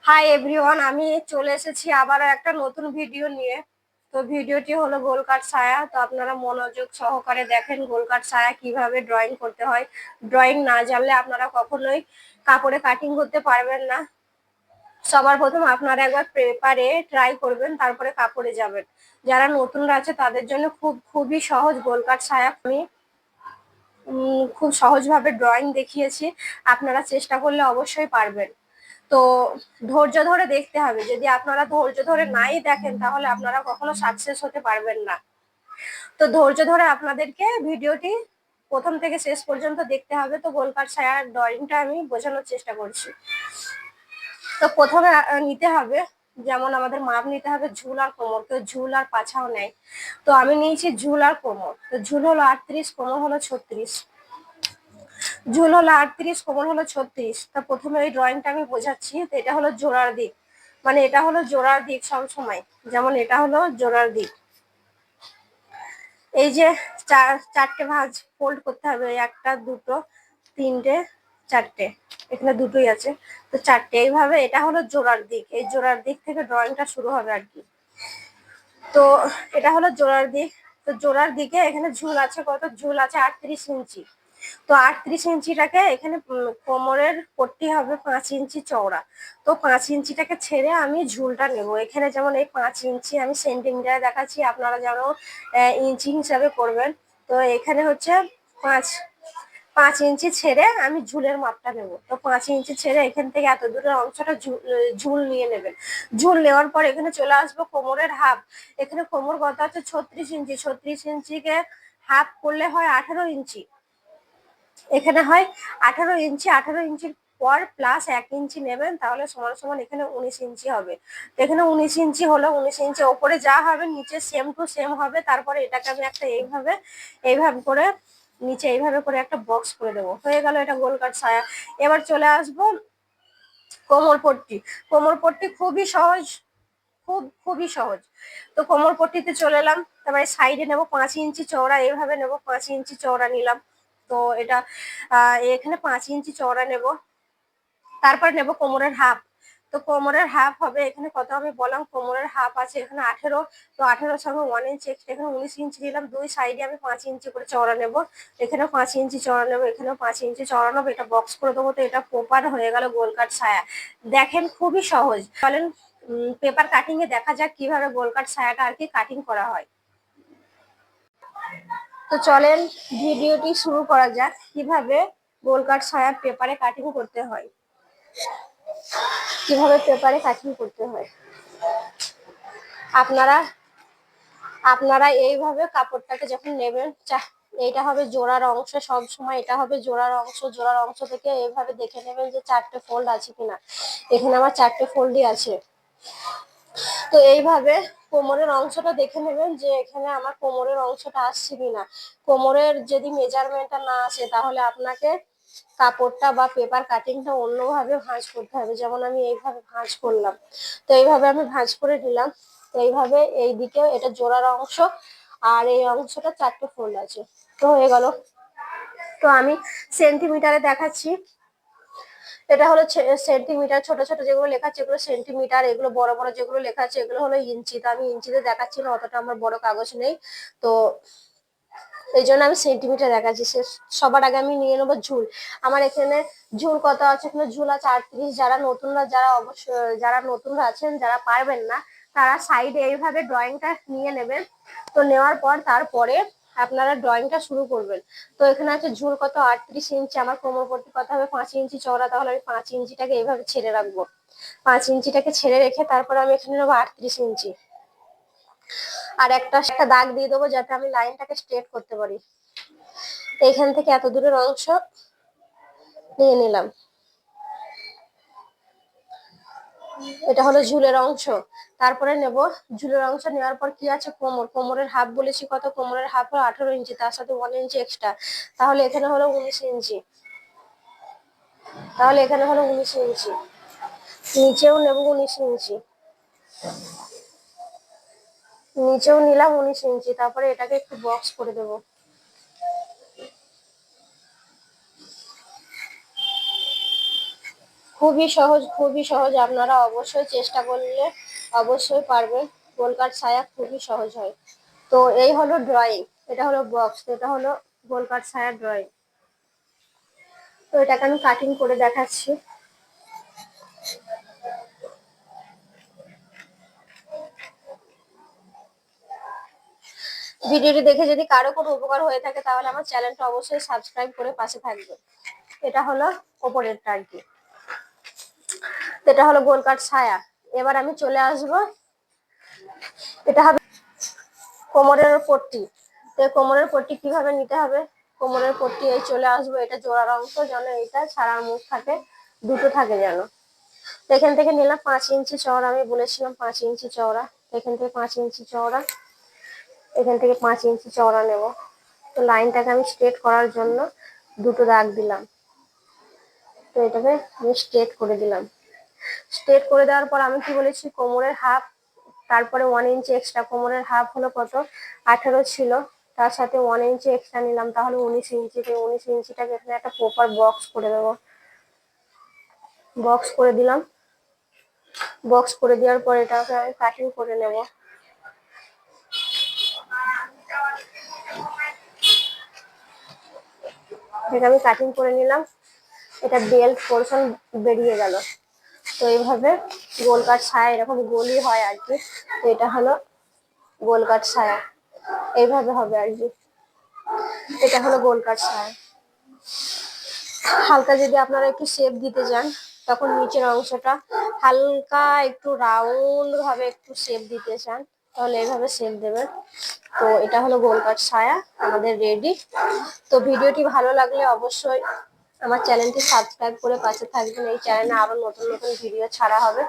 Hi everyone, আমি চলে এসেছি আবারও একটা নতুন ভিডিও নিয়ে। তো ভিডিওটি হলো গোল কাট ছায়া। তো আপনারা মনোযোগ সহকারে দেখেন গোল কাট ছায়া কিভাবে ড্রয়িং করতে হয়। ড্রয়িং না জানলে আপনারা কখনোই কাপড়ে কাটিং করতে পারবেন না। সবার প্রথম আপনারা একবার পেপারে ট্রাই করবেন, তারপরে কাপড়ে যাবেন। যারা নতুনরা আছে তাদের জন্য খুবই সহজ গোল কাট ছায়া। আমি খুব সহজভাবে ড্রয়িং দেখিয়েছি, আপনারা চেষ্টা করলে অবশ্যই পারবেন। তো ধৈর্য ধরে দেখতে হবে। যদি আপনারা ধৈর্য ধরে নাই দেখেন তাহলে আপনারা কখনো সাকসেস হতে পারবেন না। তো ধৈর্য ধরে আপনাদেরকে ভিডিওটি প্রথম থেকে শেষ পর্যন্ত দেখতে হবে। তো গোল কাট ছায়ার ড্রয়িংটা আমি বোঝানোর চেষ্টা করছি। তো প্রথমে নিতে হবে, যেমন আমাদের মাপ নিতে হবে ঝুল আর কোমর। তো ঝুল আর পাছাও নেয়, তো আমি নিয়েছি ঝুল আর কোমর। তো ঝুল হলো 38, কোমর হলো 36। ঝুল হলো 38, কোমর হলো 36। তা প্রথমে এই ড্রয়িংটা আমি বোঝাচ্ছি। তো এটা হলো জোড়ার দিক, মানে এটা হলো জোড়ার দিক সব সময়। যেমন এটা হলো জোড়ার দিক। এই যে চারটে ভাঁজ ফোল্ড করতে হবে, একটা দুটো তিনটে চারটে, এখানে দুটোই আছে তো চারটে। এইভাবে এটা হলো জোড়ার দিক, এই জোড়ার দিক থেকে ড্রয়িংটা শুরু হবে আর কি। তো এটা হলো জোড়ার দিক। তো জোড়ার দিকে এখানে ঝুল আছে, কত ঝুল আছে 38 ইঞ্চি। তো 38 ইঞ্চিটাকে এখানে কোমরের পট্টি হবে 5 ইঞ্চি চওড়া। তো 5 ইঞ্চিটাকে ছেড়ে আমি ঝুলটা নেব। এখানে যেমন এই 5 ইঞ্চি আমি সেন্টিমিটারে দেখাচ্ছি, আপনারা যেন ইঞ্চি হিসাবে করবেন। তো এখানে হচ্ছে 5 ইঞ্চি ছেড়ে আমি ঝুলের মাপটা নেব। তো 5 ইঞ্চি ছেড়ে এখান থেকে এত দূরের অংশটা ঝুল নিয়ে নেবেন। ঝুল নেওয়ার পর এখানে চলে আসবো কোমরের হাফ। এখানে কোমর কত আছে 36 ইঞ্চি। 36 ইঞ্চিকে হাফ করলে হয় 18 ইঞ্চি। এখানে হয় 18 ইঞ্চি। 18 ইঞ্চির পর প্লাস 1 ইঞ্চি নেবেন, তাহলে সমান সমান এখানে 19 ইঞ্চি হবে। তো এখানে 19 ইঞ্চি হলো। 19 ইঞ্চি ওপরে যা হবে নিচে সেম টু সেম হবে। তারপরে এটাকে আমি একটা এইভাবে করে নিচে এইভাবে করে একটা বক্স করে দেবো। হয়ে গেল এটা গোল কাট ছায়া। এবার চলে আসবো কোমর পট্টি। কোমর পট্টি খুবই সহজ, খুবই সহজ। তো কোমর পট্টিতে চলে এলাম। তারপরে সাইডে নেবো 5 ইঞ্চি চওড়া, এইভাবে নেবো 5 ইঞ্চি চওড়া নিলাম। তো এটা এখানে 5 ইঞ্চি চওড়া নেব। তারপর নেব কোমরের হাফ। তো কোমরের হাফ হবে এখানে কত আমি বললাম, কোমরের হাফ আছে এখানে 18। তো 18 সঙ্গে 1 ইঞ্চি এক্সট্রা, এখানে 19 ইঞ্চি নিলাম। দুই সাইডে আমি 5 ইঞ্চি করে চওড়া নেব। এখানেও 5 ইঞ্চি চওড়া নেবো, এখানেও 5 ইঞ্চি চওড়া নেবো। এটা বক্স করে দেবো। তো এটা প্রপার হয়ে গেল গোল কাট ছায়া। দেখেন খুবই সহজ। চলেন পেপার কাটিং এ দেখা যাক কিভাবে গোল কাট ছায়াটা আর কি কাটিং করা হয়। তো চলেন ভিডিওটি শুরু করা যাক কিভাবে গোল কাট ছায়া পেপারে কাটিং করতে হয়। কিভাবে পেপারে কাটিং করতে হয় আপনারা আপনারা এইভাবে কাপড়টাকে যখন নেবেন, এইটা হবে জোড়ার অংশ। সব সময় এটা হবে জোড়ার অংশ। জোড়ার অংশ থেকে এইভাবে দেখে নেবেন যে 4টে ফোল্ড আছে কিনা। এখানে আমার 4টে ফোল্ডই আছে। তো এইভাবে কোমরের অংশটা দেখে নেবেন যে এখানে আমার কোমরের অংশটা আসছে কিনা। কোমরের যদি মেজারমেন্টটা না আসে তাহলে আপনাকে কাপড়টা বা পেপার কাটিংটা অন্যভাবে ভাঁজ করতে হবে। যেমন আমি এইভাবে ভাঁজ করলাম। তো এইভাবে আমি ভাঁজ করে নিলাম। তো এইভাবে এই দিকে এটা জোড়ার অংশ আর এই অংশটা 4টে ফোল্ড আছে। তো হয়ে গেল। তো আমি সেন্টিমিটারে দেখাচ্ছি। এটা হলো সেন্টিমিটার। ছোট ছোট যেগুলো লেখা আছে এগুলো সেন্টিমিটার, এগুলো বড় বড় যেগুলো লেখা আছে এগুলো হলো ইঞ্চি। তো আমি ইঞ্চিতে দেখাচ্ছি না, অতটা আমার বড় কাগজ নেই। তো এই জন্য আমি সেন্টিমিটার দেখাচ্ছি। সবার আগে আমি নিয়ে নেবো ঝুল। আমার এখানে ঝুল কত আছে, এখানে ঝুল আছে 38। যারা নতুনরা আছেন, যারা পারবেন না, তারা সাইডে এইভাবে ড্রয়িংটা নিয়ে নেবেন। তো নেওয়ার পর তারপরে আপনারা ড্রয়িংটা শুরু করবেন। তো এখানে আছে ঝুল কত 38 ইঞ্চি। আমার কোমর পট্টি কত হবে 5 ইঞ্চি চওড়া। তাহলে আমি 5 ইঞ্চিটাকে এইভাবে ছেড়ে রাখবো। 5 ইঞ্চিটাকে ছেড়ে রেখে তারপরে আমি এখানে নেবো 38 ইঞ্চি। আর একটা দাগ দিয়ে দেবো যাতে আমি লাইনটাকে স্ট্রেট করতে পারি। এইখান থেকে এত দূরের অংশ নিয়ে নিলাম। এটা হলো ঝুলের অংশ। তারপরে নেব ঝুলের অংশ নেওয়ার পর কি আছে কোমরের হাফ বলেছি কত, কোমরের হাফ হলো 18 ইঞ্চি, তার সাথে 1 ইঞ্চি এক্সট্রা। তাহলে এখানে হলো 19 ইঞ্চি। নিচেও নেব 19 ইঞ্চি। নিচেও নিলাম 19 ইঞ্চি। তারপরে এটাকে একটু বক্স করে দেবো। খুবই সহজ, আপনারা অবশ্যই চেষ্টা করলে অবশ্যই পারবেন। গোল কাট ছায়া খুবই সহজ হয়। তো এই হলো ড্রয়িং, এটা হলো বক্স, এটা হলো গোল কাট ছায়া ড্রয়িং। তো এটাকে আমি কাটিং করে দেখাচ্ছি। ভিডিওটি দেখে যদি কারো কোনো উপকার হয়ে থাকে তাহলে আমার চ্যানেলটা অবশ্যই সাবস্ক্রাইব করে পাশে থাকবে। এটা হলো ওপরেরটা আর কি, এটা হলো গোল কাট ছায়া। এবার আমি চলে আসব, এটা হবে কোমরের পট্টি। তো কোমরের পট্টি কিভাবে নিতে হবে, কোমরের পট্টি এই চলে আসবো, এটা জোড়ার অংশ যেন এটা ছাড়ার মুখ থাকে, দুটো থাকে যেন। এখান থেকে নিলাম 5 ইঞ্চি চওড়া, আমি বলেছিলাম 5 ইঞ্চি চওড়া, এখান থেকে 5 ইঞ্চি চওড়া, এখান থেকে 5 ইঞ্চি চওড়া নেব। তো লাইনটাকে আমি স্ট্রেট করার জন্য দুটো দাগ দিলাম। তো এটাকে আমি স্ট্রেট করে দিলাম। স্ট্রেট করে দেওয়ার পর আমি কি বলেছি, কোমরের হাফ, তারপরে 1 ইঞ্চি এক্সট্রা, কোমরের হাফ হলো কত 18 ছিল, তার সাথে 1 ইঞ্চি এক্সট্রা নিলাম, তাহলে 19 ইঞ্চি। 19 ইঞ্চিটাকে এখানে একটা প্রপার বক্স করে দেবো। বক্স করে দিলাম। বক্স করে দেওয়ার পর এটাকে আমি কাটিং করে নেব। এটা আমি কাটিং করে নিলাম, এটা বেল্ট পোর্শন বেরিয়ে গেল। তো এইভাবে গোল কাট ছায়া এরকম গোলই হয় আর কি। তো এটা হলো গোল কাট ছায়া, এইভাবে হবে আর কি। এটা হলো গোল কাট ছায়া। হালকা যদি আপনারা একটু শেপ দিতে চান তখন নিচের অংশটা হালকা একটু রাউন্ড ভাবে একটু শেপ দিতে চান তাহলে এইভাবে শেপ দেবেন। তো এটা হলো গোল কাট ছায়া আমাদের রেডি। তো ভিডিওটি ভালো লাগলে অবশ্যই আমার চ্যানেলটি সাবস্ক্রাইব করে পাশে থাকবেন। এই চ্যানেলে আরো নতুন নতুন ভিডিও ছাড়া হবে।